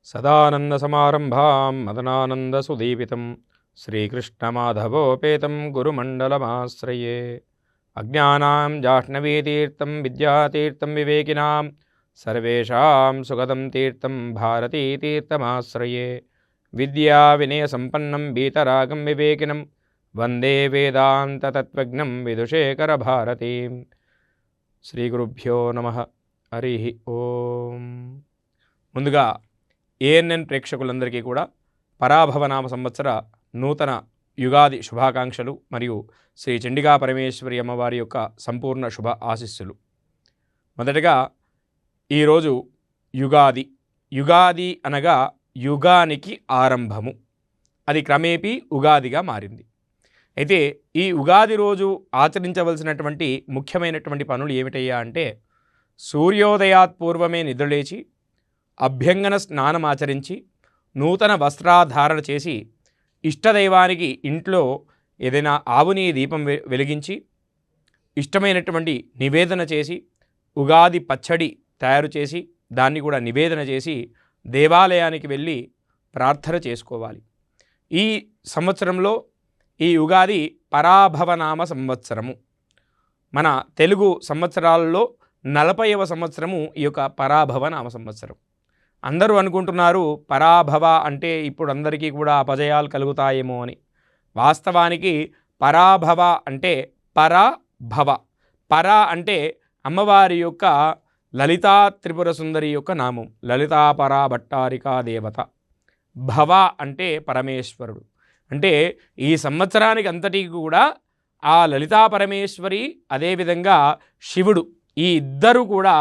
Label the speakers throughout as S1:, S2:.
S1: సదానందసమారంభాం మదనానందసుదీపితం శ్రీకృష్ణమాధవోపేతం గురుమండలమాశ్రయే. అజ్ఞానాం జాహ్నవీతీర్థం విద్యాతీర్థం వివేకినాం సర్వేషాం సుగతం తీర్థం భారతీతీర్థమాశ్రయే. విద్యా వినయసంపన్నం వీతరాగం వివేకినం వందే వేదాంతతత్వజ్ఞం విదుషేఖర భారతీం. శ్రీగురుభ్యో నమః. హరి ఓం. ముందుగా ఏఎన్ఎన్ ప్రేక్షకులందరికీ కూడా పరాభవనామ సంవత్సర నూతన యుగాది శుభాకాంక్షలు మరియు శ్రీ చండికా పరమేశ్వరి అమ్మవారి యొక్క సంపూర్ణ శుభ ఆశీస్సులు. మొదటగా ఈరోజు యుగాది. యుగాది అనగా యుగానికి ఆరంభము. అది క్రమేపీ ఉగాదిగా మారింది. అయితే ఈ ఉగాది రోజు ఆచరించవలసినటువంటి ముఖ్యమైనటువంటి పనులు ఏమిటయ్యా అంటే, సూర్యోదయాత్ పూర్వమే నిద్రలేచి అభ్యంగన స్నానం ఆచరించి నూతన వస్త్రాధారణ చేసి ఇష్టదైవానికి ఇంట్లో ఏదైనా ఆవుని దీపం వెలిగించి ఇష్టమైనటువంటి నివేదన చేసి ఉగాది పచ్చడి తయారు చేసి దాన్ని కూడా నివేదన చేసి దేవాలయానికి వెళ్ళి ప్రార్థన చేసుకోవాలి. ఈ సంవత్సరంలో ఈ ఉగాది పరాభవనామ సంవత్సరము. మన తెలుగు సంవత్సరాలలో 40వ సంవత్సరము ఈ యొక్క పరాభవనామ సంవత్సరం. అందరూ అనుకుంటున్నారు పరాభవ అంటే ఇప్పుడు అందరికీ కూడా అపజయాలు కలుగుతాయేమో అని. వాస్తవానికి పరాభవ అంటే పరాభవ. పర అంటే అమ్మవారి యొక్క లలితా త్రిపుర సుందరి యొక్క నామం, లలితా పరా భట్టారికా దేవత. భవ అంటే పరమేశ్వరుడు. అంటే ఈ సంవత్సరానికి అంతటికి కూడా ఆ లలితా పరమేశ్వరి అదేవిధంగా శివుడు, ఈ ఇద్దరు కూడా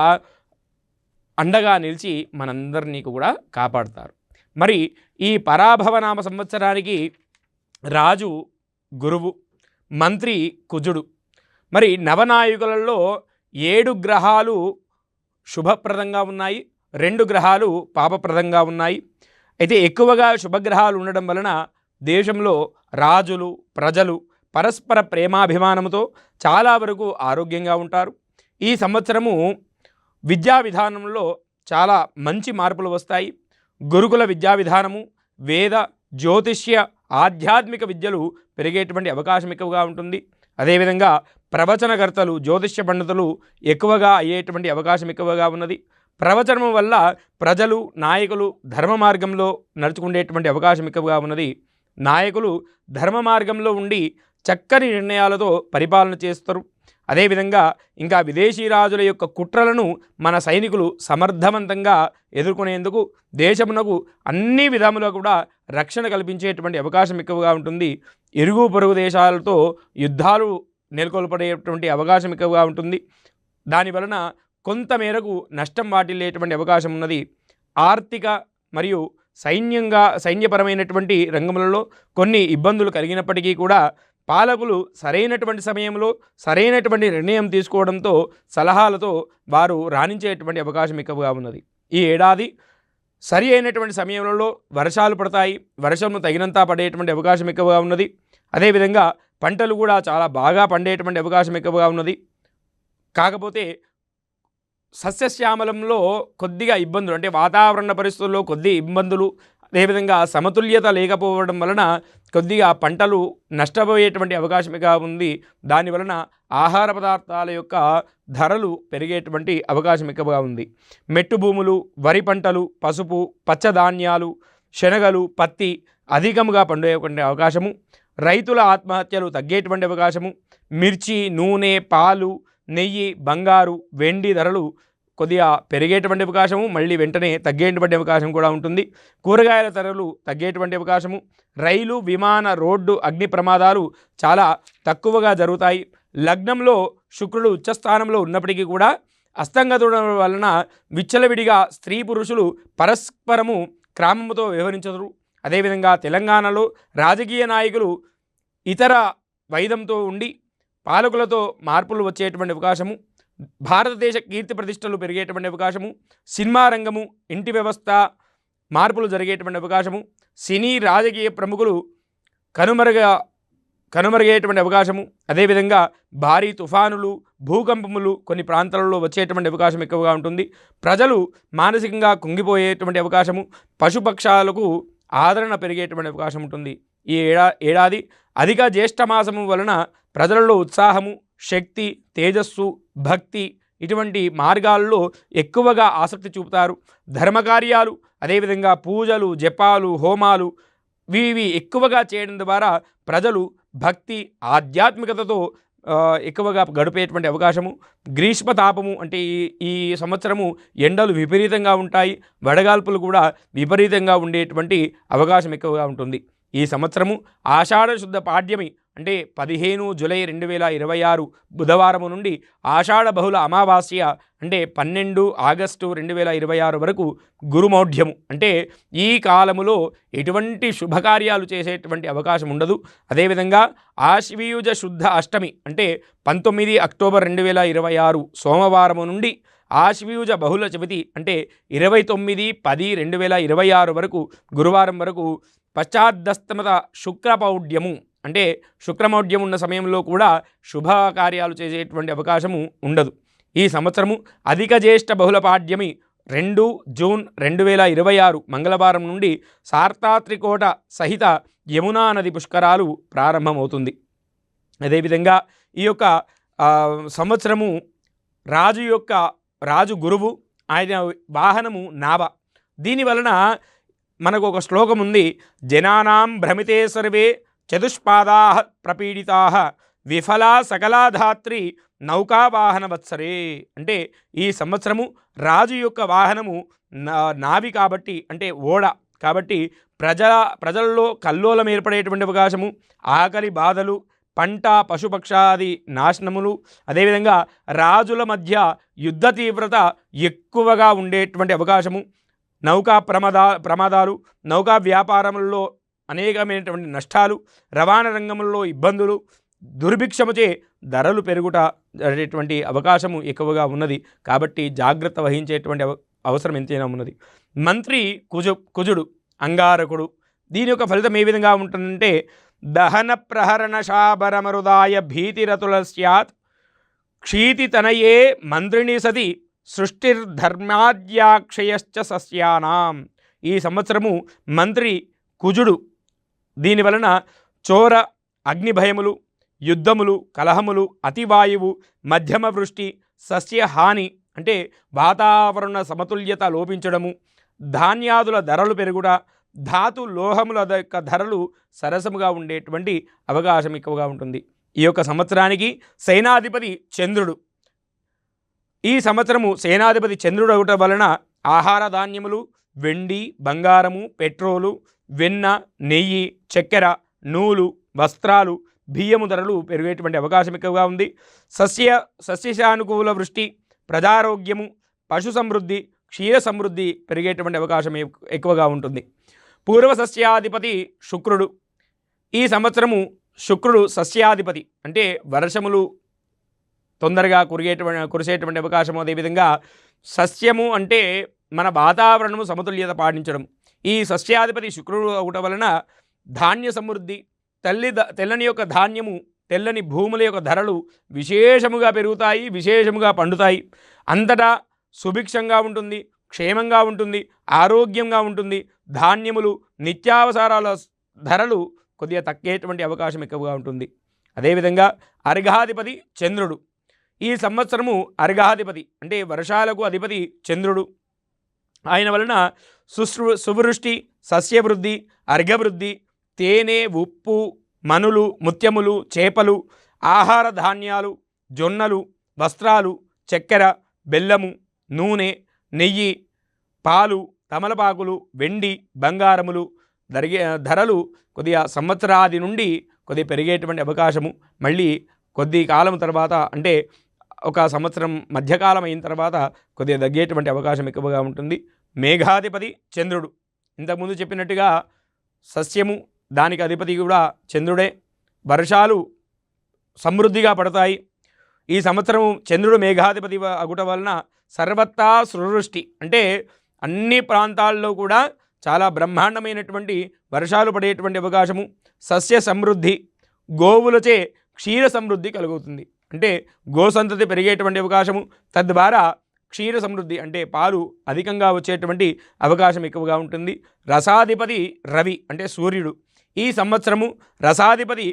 S1: అండగా నిలిచి మనందరినీ కూడా కాపాడుతారు. మరి ఈ పరాభవనామ సంవత్సరానికి రాజు గురువు, మంత్రి కుజుడు. మరి నవనాయకులలో 7 గ్రహాలు శుభప్రదంగా ఉన్నాయి, 2 గ్రహాలు పాపప్రదంగా ఉన్నాయి. అయితే ఎక్కువగా శుభగ్రహాలు ఉండడం వలన దేశంలో రాజులు ప్రజలు పరస్పర ప్రేమాభిమానంతో చాలా వరకు ఆరోగ్యంగా ఉంటారు. ఈ సంవత్సరము విద్యా విధానంలో చాలా మంచి మార్పులు వస్తాయి. గురుకుల విద్యా విధానము, వేద జ్యోతిష్య ఆధ్యాత్మిక విద్యలు పెరిగేటువంటి అవకాశం ఎక్కువగా ఉంటుంది. అదేవిధంగా ప్రవచనకర్తలు జ్యోతిష్య పండితులు ఎక్కువగా అయ్యేటువంటి అవకాశం ఎక్కువగా ఉన్నది. ప్రవచనం వల్ల ప్రజలు నాయకులు ధర్మ మార్గంలో నడుచుకునేటువంటి అవకాశం ఎక్కువగా ఉన్నది. నాయకులు ధర్మ మార్గంలో ఉండి చక్కని నిర్ణయాలతో పరిపాలన చేస్తారు. అదేవిధంగా ఇంకా విదేశీ రాజుల యొక్క కుట్రలను మన సైనికులు సమర్థవంతంగా ఎదుర్కొనేందుకు దేశమునకు అన్ని విధములుగా కూడా రక్షణ కల్పించేటువంటి అవకాశం ఎక్కువగా ఉంటుంది. ఇరుగు పొరుగు దేశాలతో యుద్ధాలు నెలకొల్పడేటువంటి అవకాశం ఎక్కువగా ఉంటుంది. దానివలన కొంతమేరకు నష్టం వాటిల్లేటువంటి అవకాశం ఉన్నది. ఆర్థిక మరియు సైన్యపరమైనటువంటి రంగములలో కొన్ని ఇబ్బందులు కలిగినప్పటికీ కూడా పాలకులు సరైనటువంటి సమయంలో సరైనటువంటి నిర్ణయం తీసుకోవడంతో సలహాలతో వారు రాణించేటువంటి అవకాశం ఎక్కువగా ఉన్నది. ఈ ఏడాది సరి అయినటువంటి సమయంలో వర్షాలు పడతాయి. వర్షం తగినంత పడేటువంటి అవకాశం ఎక్కువగా ఉన్నది. అదేవిధంగా పంటలు కూడా చాలా బాగా పండేటువంటి అవకాశం ఎక్కువగా ఉన్నది. కాకపోతే సస్యశ్యామలంలో కొద్దిగా ఇబ్బందులు, అంటే వాతావరణ పరిస్థితుల్లో కొద్ది ఇబ్బందులు, అదేవిధంగా సమతుల్యత లేకపోవడం వలన కొద్దిగా పంటలు నష్టపోయేటువంటి అవకాశంగా ఉంది. దానివలన ఆహార పదార్థాల యొక్క ధరలు పెరిగేటువంటి అవకాశం ఎక్కువగా ఉంది. మెట్టు భూములు, వరి పంటలు, పసుపు, పచ్చధాన్యాలు, శనగలు, పత్తి అధికంగా పండేటువంటి అవకాశము. రైతుల ఆత్మహత్యలు తగ్గేటువంటి అవకాశము. మిర్చి, నూనె, పాలు, నెయ్యి, బంగారు, వెండి ధరలు కొద్దిగా పెరిగేటువంటి అవకాశము, మళ్ళీ వెంటనే తగ్గేటువంటి అవకాశం కూడా ఉంటుంది. కూరగాయల ధరలు తగ్గేటువంటి అవకాశము. రైలు, విమాన, రోడ్డు అగ్ని ప్రమాదాలు చాలా తక్కువగా జరుగుతాయి. లగ్నంలో శుక్రుడు ఉచ్చస్థానంలో ఉన్నప్పటికీ కూడా అస్తంగతుడం వలన విచ్చలవిడిగా స్త్రీ పురుషులు పరస్పరము క్రమంతో వ్యవహరించరు. అదేవిధంగా తెలంగాణలో రాజకీయ నాయకులు ఇతర వైదంతో ఉండి పాలకులతో మార్పులు వచ్చేటువంటి అవకాశము. భారతదేశ కీర్తి ప్రతిష్టలు పెరిగేటువంటి అవకాశము. సినిమా రంగము, ఇంటి వ్యవస్థ మార్పులు జరిగేటువంటి అవకాశము. సినీ రాజకీయ ప్రముఖులు కనుమరుగయ్యేటువంటి అవకాశము, అదేవిధంగా భారీ తుఫానులు, భూకంపములు కొన్ని ప్రాంతాలలో వచ్చేటువంటి అవకాశం ఎక్కువగా ఉంటుంది. ప్రజలు మానసికంగా కుంగిపోయేటువంటి అవకాశము, పశుపక్షాలకు ఆదరణ పెరిగేటువంటి అవకాశం ఉంటుంది. ఈ ఏడాది అధిక జ్యేష్ఠమాసము వలన ప్రజలలో ఉత్సాహము, శక్తి, తేజస్సు, భక్తి ఇటువంటి మార్గాల్లో ఎక్కువగా ఆసక్తి చూపుతారు. ధర్మకార్యాలు, అదేవిధంగా పూజలు, జపాలు, హోమాలు ఇవి ఎక్కువగా చేయడం ద్వారా ప్రజలు భక్తి, ఆధ్యాత్మికతతో ఎక్కువగా గడిపేటువంటి అవకాశము. గ్రీష్మ తాపము అంటే ఈ సంవత్సరము ఎండలు విపరీతంగా ఉంటాయి, వడగాల్పులు కూడా విపరీతంగా ఉండేటువంటి అవకాశం ఎక్కువగా ఉంటుంది. ఈ సంవత్సరము ఆషాఢ శుద్ధ పాడ్యమి అంటే 15 జూలై 2026 బుధవారము నుండి ఆషాఢ బహుళ అమావాస్య అంటే 12 ఆగస్టు 2026 వరకు గురుమౌఢ్యము అంటే ఈ కాలములో ఎటువంటి శుభకార్యాలు చేసేటువంటి అవకాశం ఉండదు. అదేవిధంగా ఆశ్వీయుజ శుద్ధ అష్టమి అంటే 19 అక్టోబర్ 2026 సోమవారము నుండి ఆశ్వీయుజ బహుళ చవితి అంటే 29/10/2026 వరకు గురువారం వరకు పశ్చాద్దస్తమత శుక్రపౌఢ్యము అంటే శుక్రమౌఢ్యం ఉన్న సమయంలో కూడా శుభకార్యాలు చేసేటువంటి అవకాశము ఉండదు. ఈ సంవత్సరము అధిక జ్యేష్ఠ బహుళ పాడ్యమి 2 జూన్ 2026 మంగళవారం నుండి సార్తాత్రికోట సహిత యమునా నది పుష్కరాలు ప్రారంభమవుతుంది. అదేవిధంగా ఈ యొక్క సంవత్సరము రాజు గురువు, ఆయన వాహనము నావ. దీనివలన మనకు ఒక శ్లోకం ఉంది, జనానాం భ్రమితే సర్వే చతుష్పాదా ప్రపీడితా విఫలా సకలాధాత్రి నౌకావాహన వత్సరే. అంటే ఈ సంవత్సరము రాజు యొక్క వాహనము నావి కాబట్టి అంటే ఓడ కాబట్టి ప్రజల్లో కల్లోలం ఏర్పడేటువంటి అవకాశము, ఆకలి బాధలు, పంట పశుపక్షాది నాశనములు, అదేవిధంగా రాజుల మధ్య యుద్ధ తీవ్రత ఎక్కువగా ఉండేటువంటి అవకాశము, నౌకా ప్రమాదాలు, నౌకా వ్యాపారంలో అనేకమైనటువంటి నష్టాలు, రవాణా రంగంలో ఇబ్బందులు, దుర్భిక్షముచే ధరలు పెరుగుట అనేటువంటి అవకాశము ఎక్కువగా ఉన్నది. కాబట్టి జాగ్రత్త వహించేటువంటి అవసరం ఎంతైనా ఉన్నది. మంత్రి కుజుడు అంగారకుడు. దీని యొక్క ఫలితం ఏ విధంగా ఉంటుందంటే దహన ప్రహరణ శాబరమరుదాయ భీతిరతుల స్యాత్ క్షీతితనయే మంత్రిణి సతి సృష్టిర్ధర్మాద్యాక్షయశ్చ సస్యానాం. ఈ సంవత్సరము మంత్రి కుజుడు. దీనివలన చోర, అగ్నిభయములు, యుద్ధములు, కలహములు, అతివాయువు, మధ్యమ వృష్టి, సస్యహాని అంటే వాతావరణ సమతుల్యత లోపించడము, ధాన్యాదుల ధరలు పెరుగుట, ధాతు లోహముల యొక్క ధరలు సరసముగా ఉండేటువంటి అవకాశం ఎక్కువగా ఉంటుంది. ఈ యొక్క సంవత్సరానికి సేనాధిపతి చంద్రుడు. ఈ సంవత్సరము సేనాధిపతి చంద్రుడు అవటం వలన ఆహార ధాన్యములు, వెండి, బంగారము, పెట్రోలు, వెన్న, నెయ్యి, చక్కెర, నూలు, వస్త్రాలు, బియ్యము ధరలు పెరిగేటువంటి అవకాశం ఎక్కువగా ఉంది. సస్యశానుకూల వృష్టి, ప్రజారోగ్యము, పశు సమృద్ధి, క్షీర సమృద్ధి పెరిగేటువంటి అవకాశం ఎక్కువగా ఉంటుంది. పూర్వ సస్యాధిపతి శుక్రుడు. ఈ సంవత్సరము శుక్రుడు సస్యాధిపతి అంటే వర్షములు తొందరగా కురిసేటువంటి అవకాశము, అదేవిధంగా సస్యము అంటే మన వాతావరణము సమతుల్యత పాటించడం. ఈ సస్యాధిపతి శుక్రుడు అవటం వలన ధాన్య సమృద్ధి, తెల్లని యొక్క ధాన్యము, తెల్లని భూముల యొక్క ధరలు విశేషముగా పెరుగుతాయి, విశేషముగా పండుతాయి. అంతటా సుభిక్షంగా ఉంటుంది, క్షేమంగా ఉంటుంది, ఆరోగ్యంగా ఉంటుంది. ధాన్యములు, నిత్యావసరాల ధరలు కొద్దిగా తగ్గేటువంటి అవకాశం ఎక్కువగా ఉంటుంది. అదేవిధంగా అర్ఘాధిపతి చంద్రుడు. ఈ సంవత్సరము అర్ఘాధిపతి అంటే వర్షాలకు అధిపతి చంద్రుడు. ఆయన వలన సువృష్టి, సస్యవృద్ధి, అర్ఘవృద్ధి, తేనె, ఉప్పు, మనులు, ముత్యములు, చేపలు, ఆహార ధాన్యాలు, జొన్నలు, వస్త్రాలు, చక్కెర, బెల్లము, నూనె, నెయ్యి, పాలు, తమలపాకులు, వెండి, బంగారములు ధరలు కొద్దిగా సంవత్సరాది నుండి కొద్దిగా పెరిగేటువంటి అవకాశము, మళ్ళీ కొద్ది కాలం తర్వాత అంటే ఒక సంవత్సరం మధ్యకాలం అయిన తర్వాత కొద్దిగా తగ్గేటువంటి అవకాశం ఎక్కువగా ఉంటుంది. మేఘాధిపతి చంద్రుడు. ఇంతకుముందు చెప్పినట్టుగా సస్యము దానికి అధిపతి కూడా చంద్రుడే. వర్షాలు సమృద్ధిగా పడతాయి. ఈ సంవత్సరము చంద్రుడు మేఘాధిపతి అగుట వలన సర్వత్రా సువృష్టి అంటే అన్ని ప్రాంతాల్లో కూడా చాలా బ్రహ్మాండమైనటువంటి వర్షాలు పడేటువంటి అవకాశము, సస్య సమృద్ధి, గోవులచే క్షీర సమృద్ధి కలుగుతుంది. అంటే గోసంతతి పెరిగేటువంటి అవకాశము, తద్వారా క్షీర సమృద్ధి అంటే పాలు అధికంగా వచ్చేటువంటి అవకాశం ఎక్కువగా ఉంటుంది. రసాధిపతి రవి అంటే సూర్యుడు. ఈ సంవత్సరము రసాధిపతి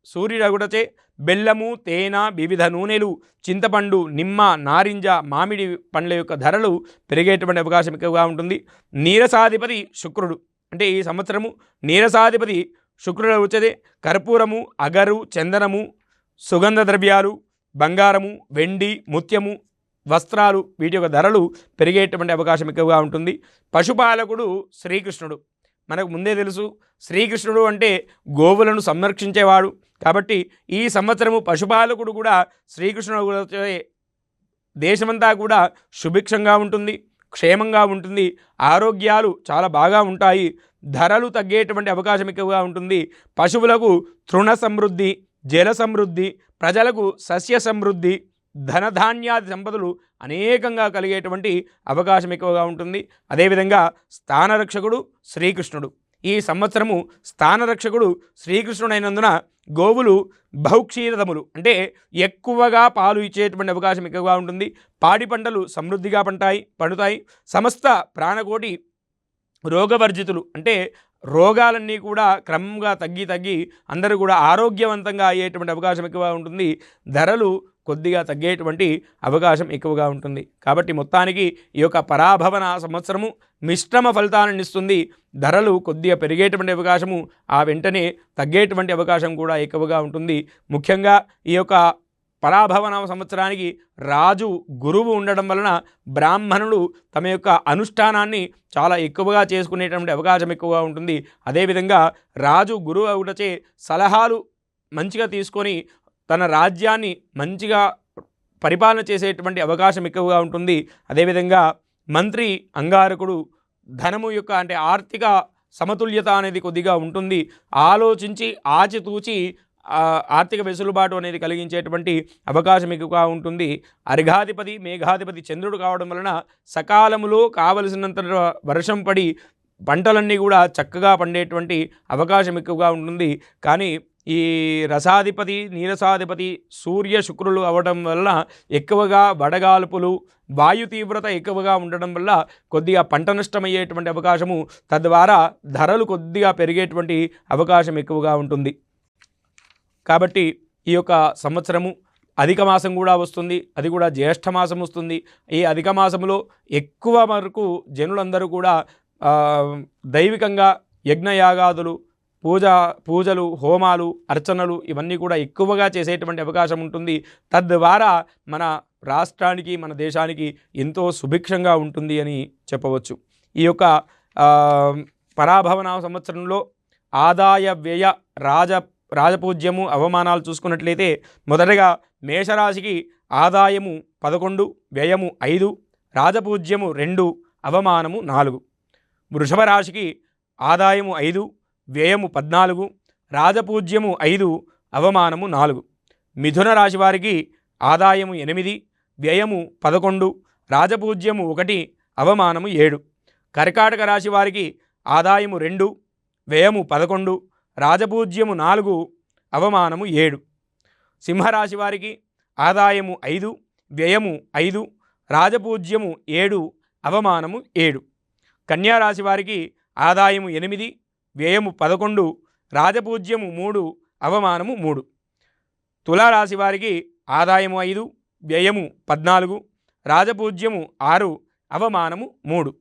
S1: సూర్యుడగుటచే బెల్లము, తేనె, వివిధ నూనెలు, చింతపండు, నిమ్మ, నారింజ, మామిడి పండ్ల యొక్క ధరలు పెరిగేటువంటి అవకాశం ఎక్కువగా ఉంటుంది. నీరసాధిపతి శుక్రుడు అంటే ఈ సంవత్సరము నీరసాధిపతి శుక్రుడు వచ్చేది కర్పూరము, అగరు, చందనము, సుగంధ ద్రవ్యాలు, బంగారము, వెండి, ముత్యము, వస్త్రాలు వీటి యొక్క ధరలు పెరిగేటువంటి అవకాశం ఎక్కువగా ఉంటుంది. పశుపాలకుడు శ్రీకృష్ణుడు. మనకు ముందే తెలుసు శ్రీకృష్ణుడు అంటే గోవులను సంరక్షించేవాడు. కాబట్టి ఈ సంవత్సరము పశుపాలకుడు కూడా శ్రీకృష్ణుడు దేశమంతా కూడా సుభిక్షంగా ఉంటుంది, క్షేమంగా ఉంటుంది, ఆరోగ్యాలు చాలా బాగా ఉంటాయి, ధరలు తగ్గేటువంటి అవకాశం ఎక్కువగా ఉంటుంది. పశువులకు తృణ సమృద్ధి, జల సమృద్ధి, ప్రజలకు సస్య సమృద్ధి, ధనధాన్యాది సంపదలు అనేకంగా కలిగేటువంటి అవకాశం ఎక్కువగా ఉంటుంది. అదేవిధంగా స్థానరక్షకుడు శ్రీకృష్ణుడు. ఈ సంవత్సరము స్థానరక్షకుడు శ్రీకృష్ణుడైనందున గోవులు బహుక్షీరదములు అంటే ఎక్కువగా పాలు ఇచ్చేటువంటి అవకాశం ఎక్కువగా ఉంటుంది. పాడి పంటలు సమృద్ధిగా పండుతాయి. సమస్త ప్రాణకోటి రోగవర్జితులు అంటే రోగాలన్నీ కూడా క్రమంగా తగ్గి అందరూ కూడా ఆరోగ్యవంతంగా అయ్యేటువంటి అవకాశం ఎక్కువగా ఉంటుంది. ధరలు కొద్దిగా తగ్గేటువంటి అవకాశం ఎక్కువగా ఉంటుంది. కాబట్టి మొత్తానికి ఈ యొక్క పరాభవన సంవత్సరము మిశ్రమ ఫలితాలను ఇస్తుంది. ధరలు కొద్దిగా పెరిగేటువంటి అవకాశము, ఆ వెంటనే తగ్గేటువంటి అవకాశం కూడా ఎక్కువగా ఉంటుంది. ముఖ్యంగా ఈ యొక్క పరాభవన సంవత్సరానికి రాజు గురువు ఉండడం వలన బ్రాహ్మణులు తమ యొక్క అనుష్ఠానాన్ని చాలా ఎక్కువగా చేసుకునేటువంటి అవకాశం ఎక్కువగా ఉంటుంది. అదేవిధంగా రాజు గురువు అవుటచే సలహాలు మంచిగా తీసుకొని తన రాజ్యాన్ని మంచిగా పరిపాలన చేసేటువంటి అవకాశం ఎక్కువగా ఉంటుంది. అదేవిధంగా మంత్రి అంగారకుడు ధనము యొక్క అంటే ఆర్థిక సమతుల్యత అనేది కొద్దిగా ఉంటుంది. ఆలోచించి ఆచితూచి ఆర్థిక వెసులుబాటు అనేది కలిగించేటువంటి అవకాశం ఎక్కువగా ఉంటుంది. అర్ఘాధిపతి మేఘాధిపతి చంద్రుడు కావడం వలన సకాలములో కావలసినంత వర్షం పడి పంటలన్నీ కూడా చక్కగా పండేటువంటి అవకాశం ఎక్కువగా ఉంటుంది. కానీ ఈ రసాధిపతి నీరసాధిపతి సూర్య శుక్రులు అవ్వడం వల్ల ఎక్కువగా వడగాల్పులు, వాయు తీవ్రత ఎక్కువగా ఉండడం వల్ల కొద్దిగా పంట నష్టమయ్యేటువంటి అవకాశము, తద్వారా ధరలు కొద్దిగా పెరిగేటువంటి అవకాశం ఎక్కువగా ఉంటుంది. కాబట్టి ఈ యొక్క సంవత్సరము అధిక మాసం కూడా వస్తుంది, అది కూడా జ్యేష్ఠ మాసం వస్తుంది. ఈ అధిక మాసంలో ఎక్కువ వరకు జనులందరూ కూడా దైవికంగా యజ్ఞయాగాదులు, పూజలు, హోమాలు, అర్చనలు ఇవన్నీ కూడా ఎక్కువగా చేసేటువంటి అవకాశం ఉంటుంది. తద్వారా మన రాష్ట్రానికి మన దేశానికి ఎంతో సుభిక్షంగా ఉంటుంది అని చెప్పవచ్చు. ఈ యొక్క పరాభవన సంవత్సరంలో ఆదాయ వ్యయ రాజపూజ్యము అవమానాలు చూసుకున్నట్లయితే మొదటగా మేషరాశికి ఆదాయము 11, వ్యయము 5, రాజపూజ్యము 2, అవమానము 4. వృషభ రాశికి ఆదాయము 5, వ్యయము 14, రాజపూజ్యము 5, అవమానము 4. మిథున రాశి వారికి ఆదాయము 8, వ్యయము 11, రాజపూజ్యము 1, అవమానము 7. కర్కాటక రాశి వారికి ఆదాయము 2, వ్యయము 11, రాజపూజ్యము 4, అవమానము 7. సింహరాశి వారికి ఆదాయము 5, వ్యయము 5, రాజపూజ్యము 7, అవమానము 7. కన్యారాశి వారికి ఆదాయము 8, వ్యయము 11, రాజపూజ్యము 3, అవమానము 3. తులారాశి వారికి ఆదాయము 5, వ్యయము 14, రాజపూజ్యము 6, అవమానము 3.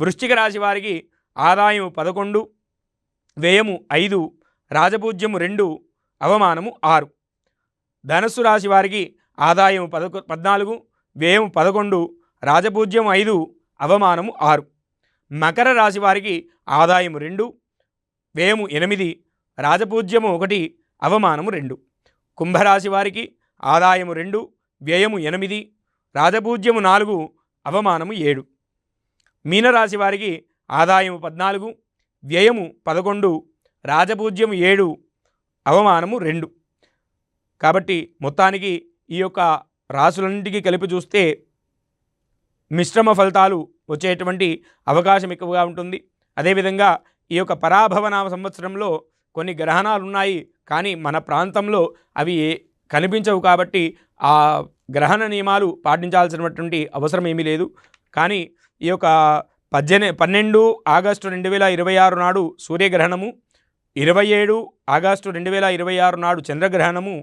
S1: వృశ్చిక రాశి వారికి ఆదాయము 11, వ్యయము 5, రాజపూజ్యము 2, అవమానము 6. ధనస్సు రాశి వారికి ఆదాయము 14, వ్యయము 11, రాజపూజ్యము 5, అవమానము 6. మకర రాశి వారికి ఆదాయము 2, వ్యయము 8, రాజపూజ్యము 1, అవమానము 2. కుంభరాశి వారికి ఆదాయము 2, వ్యయము 8, రాజపూజ్యము 4, అవమానము 7. మీనరాశి వారికి ఆదాయము 14, వ్యయము 11, రాజపూజ్యము 7, అవమానము 2. కాబట్టి మొత్తానికి ఈ యొక్క రాశులన్నింటికీ కలిపి చూస్తే మిశ్రమ ఫలితాలు వచ్చేటువంటి అవకాశం ఎక్కువగా ఉంటుంది. అదేవిధంగా ఈ యొక్క పరాభవన సంవత్సరంలో కొన్ని గ్రహణాలు ఉన్నాయి, కానీ మన ప్రాంతంలో అవి కనిపించవు కాబట్టి ఆ గ్రహణ నియమాలు పాటించాల్సినటువంటి అవసరం ఏమీ లేదు. కానీ ఈ యొక్క 12 ఆగస్టు 2026 నాడు సూర్యగ్రహణము, 27 ఆగస్టు 2026 నాడు చంద్రగ్రహణము,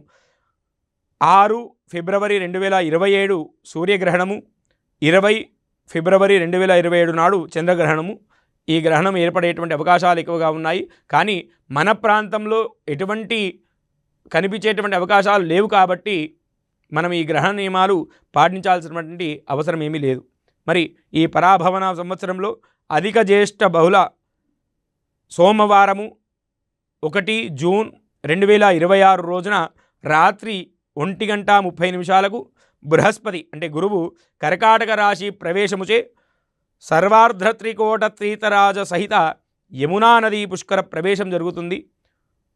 S1: 6 ఫిబ్రవరి 2027 సూర్యగ్రహణము, 20 ఫిబ్రవరి 2027 నాడు చంద్రగ్రహణము. ఈ గ్రహణం ఏర్పడేటువంటి అవకాశాలు ఎక్కువగా ఉన్నాయి. కానీ మన ప్రాంతంలో ఎటువంటి కనిపించేటువంటి అవకాశాలు లేవు కాబట్టి మనం ఈ గ్రహణ నియమాలు పాటించాల్సినటువంటి అవసరం ఏమీ లేదు. మరి ఈ పరాభవన సంవత్సరంలో అధిక జ్యేష్ఠ బహుళ సోమవారము 1 జూన్ 2026 రోజున రాత్రి 1:30 బృహస్పతి అంటే గురువు కర్కాటక రాశి ప్రవేశముచే సర్వార్ధత్రికోట త్రీతరాజ సహిత యమునా నదీ పుష్కర ప్రవేశం జరుగుతుంది.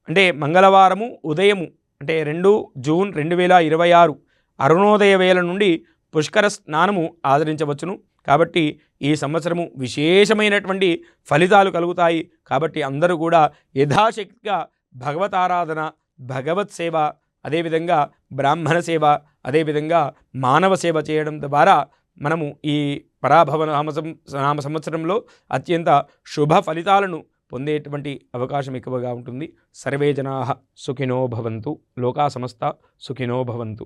S1: అంటే మంగళవారము ఉదయము అంటే 2 జూన్ 2026 అరుణోదయ వేళ నుండి పుష్కర స్నానము ఆచరించవచ్చును. కాబట్టి ఈ సంవత్సరము విశేషమైనటువంటి ఫలితాలు కలుగుతాయి. కాబట్టి అందరూ కూడా యథాశక్తిగా భగవతారాధన, భగవత్ సేవ, అదేవిధంగా బ్రాహ్మణ సేవ, అదేవిధంగా మానవ సేవ చేయడం ద్వారా మనము ఈ పరాభవ నామ సంవత్సరంలో అత్యంత శుభ ఫలితాలను పొందేటువంటి అవకాశం ఎక్కువగా ఉంటుంది. సర్వే జనాః సుఖినో భవంతు, లోకా సమస్త సుఖినో భవంతు.